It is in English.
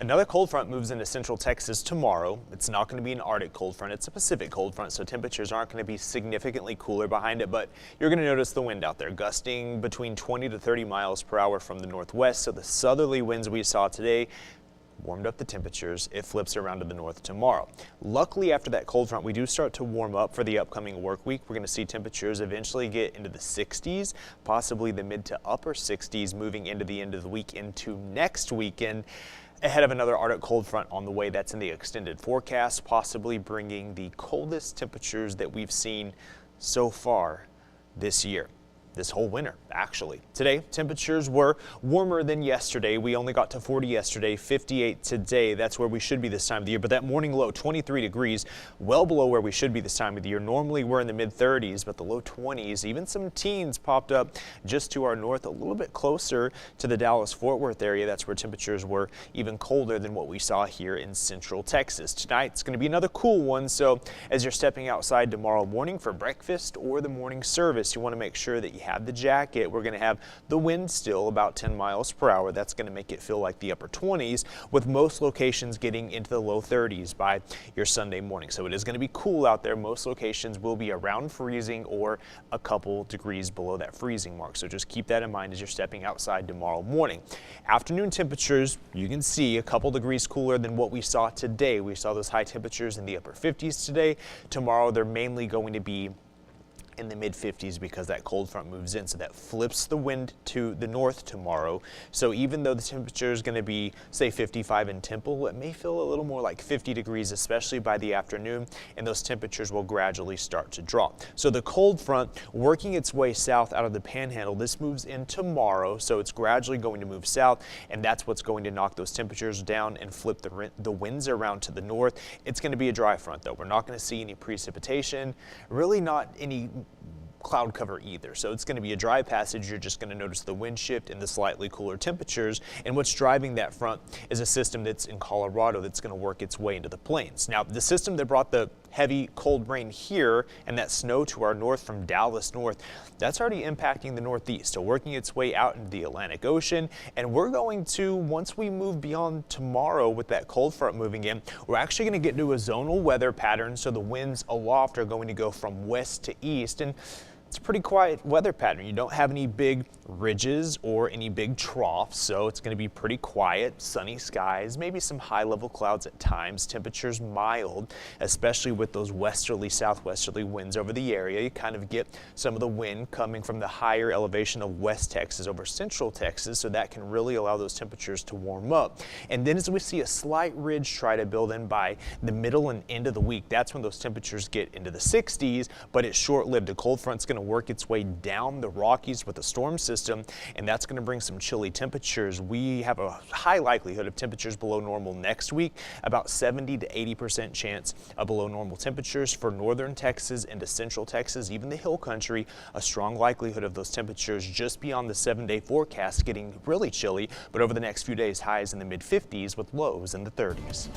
Another cold front moves into central Texas tomorrow. It's not going to be an Arctic cold front, it's a Pacific cold front, so temperatures aren't going to be significantly cooler behind it, but you're going to notice the wind out there, gusting between 20 to 30 miles per hour from the northwest. So the southerly winds we saw today warmed up the temperatures. It flips around to the north tomorrow. Luckily, after that cold front, we do start to warm up for the upcoming work week. We're going to see temperatures eventually get into the 60s, possibly the mid to upper 60s moving into the end of the week into next weekend, ahead of another Arctic cold front on the way. That's in the extended forecast, possibly bringing the coldest temperatures that we've seen so far this year. This whole winter, actually. Today, temperatures were warmer than yesterday. We only got to 40 yesterday, 58 today. That's where we should be this time of the year. But that morning low, 23 degrees, well below where we should be this time of the year. Normally, we're in the mid 30s, but the low 20s, even some teens popped up just to our north, a little bit closer to the Dallas-Fort Worth area. That's where temperatures were even colder than what we saw here in central Texas. Tonight, it's going to be another cool one. So as you're stepping outside tomorrow morning for breakfast or the morning service, you want to make sure that you have the jacket. We're going to have the wind still about 10 miles per hour. That's going to make it feel like the upper 20s, with most locations getting into the low 30s by your Sunday morning. So it is going to be cool out there. Most locations will be around freezing or a couple degrees below that freezing mark. So just keep that in mind as you're stepping outside tomorrow morning. Afternoon temperatures, you can see a couple degrees cooler than what we saw today. We saw those high temperatures in the upper 50s today. Tomorrow, they're mainly going to be in the mid 50s because that cold front moves in, so that flips the wind to the north tomorrow. So even though the temperature is going to be, say, 55 in Temple, it may feel a little more like 50 degrees, especially by the afternoon, and those temperatures will gradually start to drop. So the cold front working its way south out of the Panhandle, this moves in tomorrow, so it's gradually going to move south, and that's what's going to knock those temperatures down and flip the winds around to the north. It's going to be a dry front, though. We're not going to see any precipitation, really not any cloud cover either. So it's going to be a dry passage. You're just going to notice the wind shift and the slightly cooler temperatures. And what's driving that front is a system that's in Colorado that's going to work its way into the plains. Now, the system that brought the heavy cold rain here and that snow to our north from Dallas north, that's already impacting the northeast. So working its way out into the Atlantic Ocean. And we're going to, once we move beyond tomorrow with that cold front moving in, we're actually going to get into a zonal weather pattern. So the winds aloft are going to go from west to east. And it's a pretty quiet weather pattern. You don't have any big ridges or any big troughs, so it's going to be pretty quiet, sunny skies, maybe some high-level clouds at times, temperatures mild, especially with those westerly, southwesterly winds over the area. You kind of get some of the wind coming from the higher elevation of West Texas over central Texas, so that can really allow those temperatures to warm up. And then as we see a slight ridge try to build in by the middle and end of the week, that's when those temperatures get into the 60s, but it's short-lived. The cold front's going to work its way down the Rockies with a storm system, and that's going to bring some chilly temperatures. We have a high likelihood of temperatures below normal next week, about 70 to 80% chance of below normal temperatures for northern Texas into central Texas, even the hill country. A strong likelihood of those temperatures just beyond the 7-day forecast getting really chilly, but over the next few days, highs in the mid 50s with lows in the 30s.